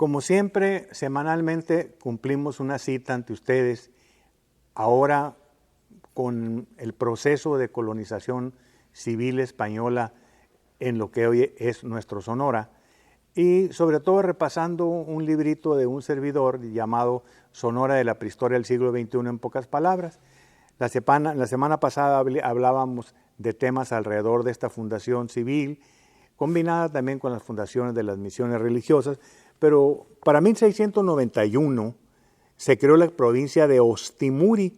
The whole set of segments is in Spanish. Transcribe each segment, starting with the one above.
Como siempre, semanalmente cumplimos una cita ante ustedes, ahora con el proceso de colonización civil española en lo que hoy es nuestro Sonora, y sobre todo repasando un librito de un servidor llamado Sonora de la Prehistoria del siglo XXI en pocas palabras. La semana pasada hablábamos de temas alrededor de esta fundación civil, combinada también con las fundaciones de las misiones religiosas, pero para 1691 se creó la provincia de Ostimuri,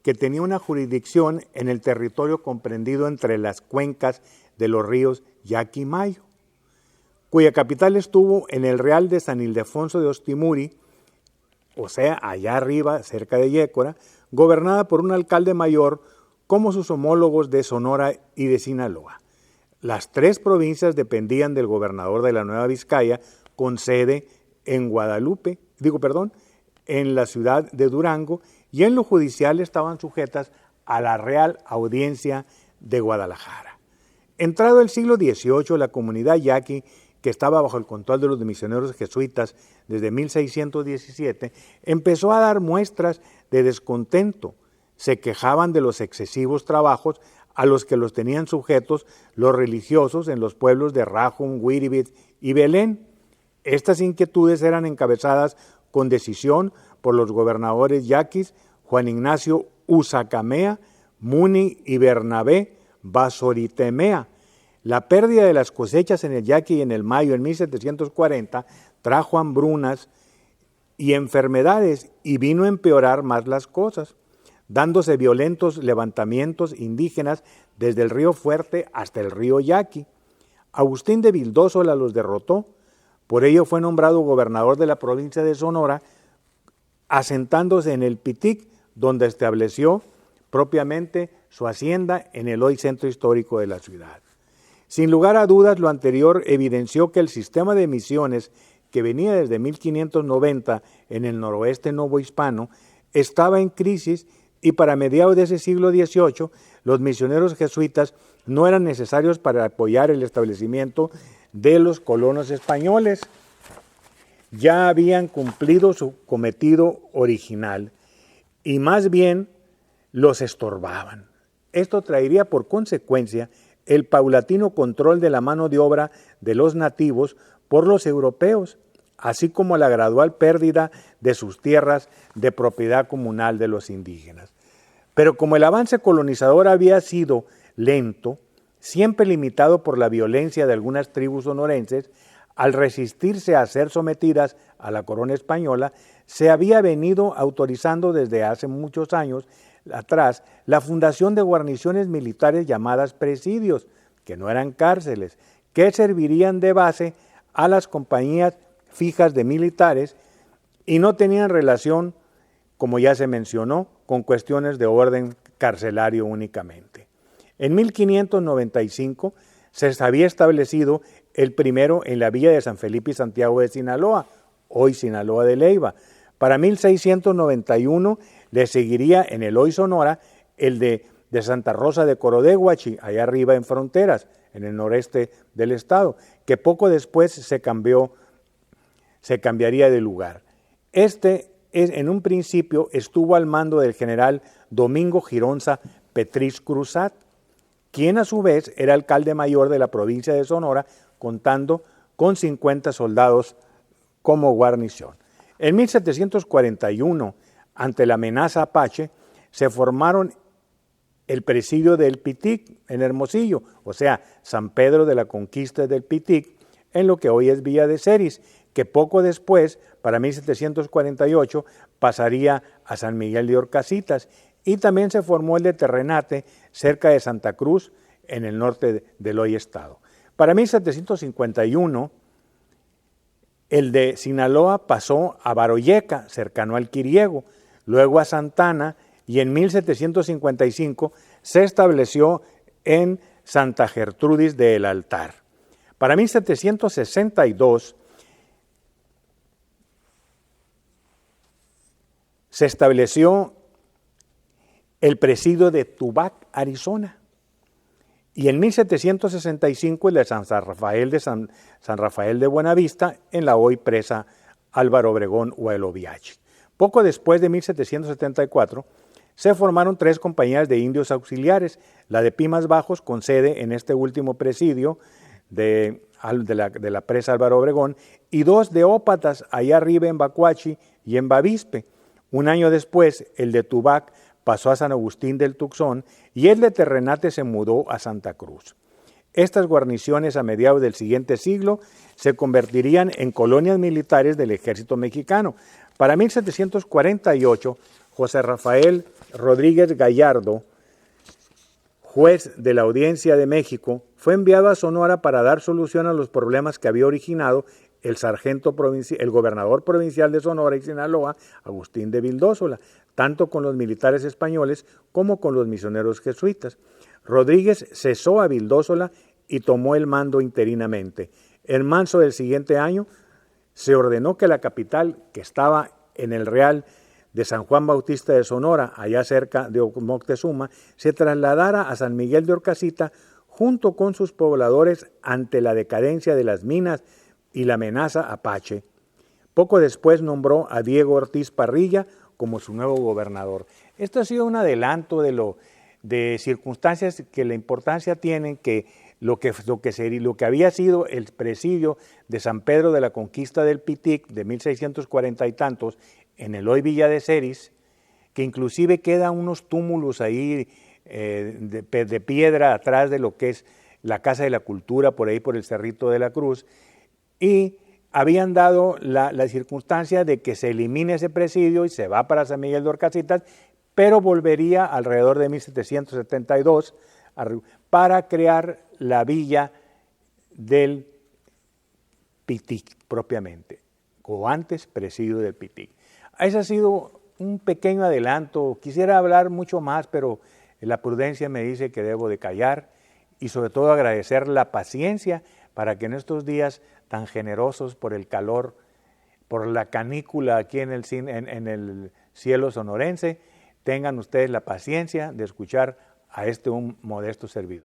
que tenía una jurisdicción en el territorio comprendido entre las cuencas de los ríos Yaqui y Mayo, cuya capital estuvo en el Real de San Ildefonso de Ostimuri, o sea, allá arriba, cerca de Yécora, gobernada por un alcalde mayor como sus homólogos de Sonora y de Sinaloa. Las tres provincias dependían del gobernador de la Nueva Vizcaya, con sede en en la ciudad de Durango, y en lo judicial estaban sujetas a la Real Audiencia de Guadalajara. Entrado el siglo XVIII, la comunidad yaqui, que estaba bajo el control de los misioneros jesuitas desde 1617, empezó a dar muestras de descontento. Se quejaban de los excesivos trabajos a los que los tenían sujetos los religiosos en los pueblos de Rajum, Huiribit y Belén. Estas inquietudes eran encabezadas con decisión por los gobernadores yaquis Juan Ignacio Uzacamea, Muni y Bernabé Basoritemea. La pérdida de las cosechas en el Yaqui y en el Mayo en 1740 trajo hambrunas y enfermedades y vino a empeorar más las cosas, dándose violentos levantamientos indígenas desde el río Fuerte hasta el río Yaqui. Agustín de Vildósola los derrotó, por ello fue nombrado gobernador de la provincia de Sonora, asentándose en el Pitic, donde estableció propiamente su hacienda en el hoy centro histórico de la ciudad. Sin lugar a dudas, lo anterior evidenció que el sistema de misiones que venía desde 1590 en el noroeste novohispano estaba en crisis, y para mediados de ese siglo XVIII los misioneros jesuitas no eran necesarios para apoyar el establecimiento de los colonos españoles. Ya habían cumplido su cometido original y más bien los estorbaban. Esto traería por consecuencia el paulatino control de la mano de obra de los nativos por los europeos, así como la gradual pérdida de sus tierras de propiedad comunal de los indígenas. Pero como el avance colonizador había sido lento, siempre limitado por la violencia de algunas tribus sonorenses, al resistirse a ser sometidas a la corona española, se había venido autorizando desde hace muchos años atrás la fundación de guarniciones militares llamadas presidios, que no eran cárceles, que servirían de base a las compañías fijas de militares y no tenían relación, como ya se mencionó, con cuestiones de orden carcelario únicamente. En 1595 se había establecido el primero en la villa de San Felipe y Santiago de Sinaloa, hoy Sinaloa de Leiva. Para 1691 le seguiría en el hoy Sonora el de Santa Rosa de Corodehuachi, allá arriba en Fronteras, en el noreste del estado, que poco después se cambiaría de lugar. En un principio estuvo al mando del general Domingo Gironza Petriz Cruzat, quien a su vez era alcalde mayor de la provincia de Sonora, contando con 50 soldados como guarnición. En 1741, ante la amenaza apache, se formaron el presidio del Pitic en Hermosillo, o sea, San Pedro de la Conquista del Pitic, en lo que hoy es Villa de Ceris, que poco después, para 1748, pasaría a San Miguel de Orcasitas, y también se formó el de Terrenate, cerca de Santa Cruz, en el norte del hoy estado. Para 1751, el de Sinaloa pasó a Baroyeca, cercano al Quiriego, luego a Santana, y en 1755 se estableció en Santa Gertrudis del Altar. Para 1762 se estableció el presidio de Tubac, Arizona, y en 1765 el de San Rafael de Buenavista, en la hoy presa Álvaro Obregón o el Oviachi. Poco después de 1774, se formaron 3 compañías de indios auxiliares, la de Pimas Bajos, con sede en este último presidio de la presa Álvaro Obregón, y 2 de Ópatas, allá arriba en Bacuachi y en Bavispe. Un año después, el de Tubac pasó a San Agustín del Tuxón y el de Terrenate se mudó a Santa Cruz. Estas guarniciones a mediados del siguiente siglo se convertirían en colonias militares del ejército mexicano. Para 1748, José Rafael Rodríguez Gallardo, juez de la Audiencia de México, fue enviado a Sonora para dar solución a los problemas que había originado el gobernador provincial de Sonora y Sinaloa, Agustín de Vildósola, tanto con los militares españoles como con los misioneros jesuitas. Rodríguez cesó a Vildósola y tomó el mando interinamente. En marzo del siguiente año se ordenó que la capital, que estaba en el Real de San Juan Bautista de Sonora, allá cerca de Moctezuma, se trasladara a San Miguel de Orcasita junto con sus pobladores ante la decadencia de las minas y la amenaza apache. Poco después nombró a Diego Ortiz Parrilla como su nuevo gobernador. Esto ha sido un adelanto de circunstancias que la importancia tienen, que lo que había sido el presidio de San Pedro de la Conquista del Pitic de 1640 y tantos en el hoy Villa de Ceris, que inclusive quedan unos túmulos ahí de piedra atrás de lo que es la Casa de la Cultura, por ahí por el Cerrito de la Cruz, y habían dado la circunstancia de que se elimine ese presidio y se va para San Miguel de Orcasitas, pero volvería alrededor de 1772 para crear la villa del Pitic propiamente, o antes presidio del Pitic. Ese ha sido un pequeño adelanto. Quisiera hablar mucho más, pero la prudencia me dice que debo de callar y sobre todo agradecer la paciencia para que en estos días tan generosos por el calor, por la canícula aquí en el cielo sonorense, tengan ustedes la paciencia de escuchar a un modesto servidor.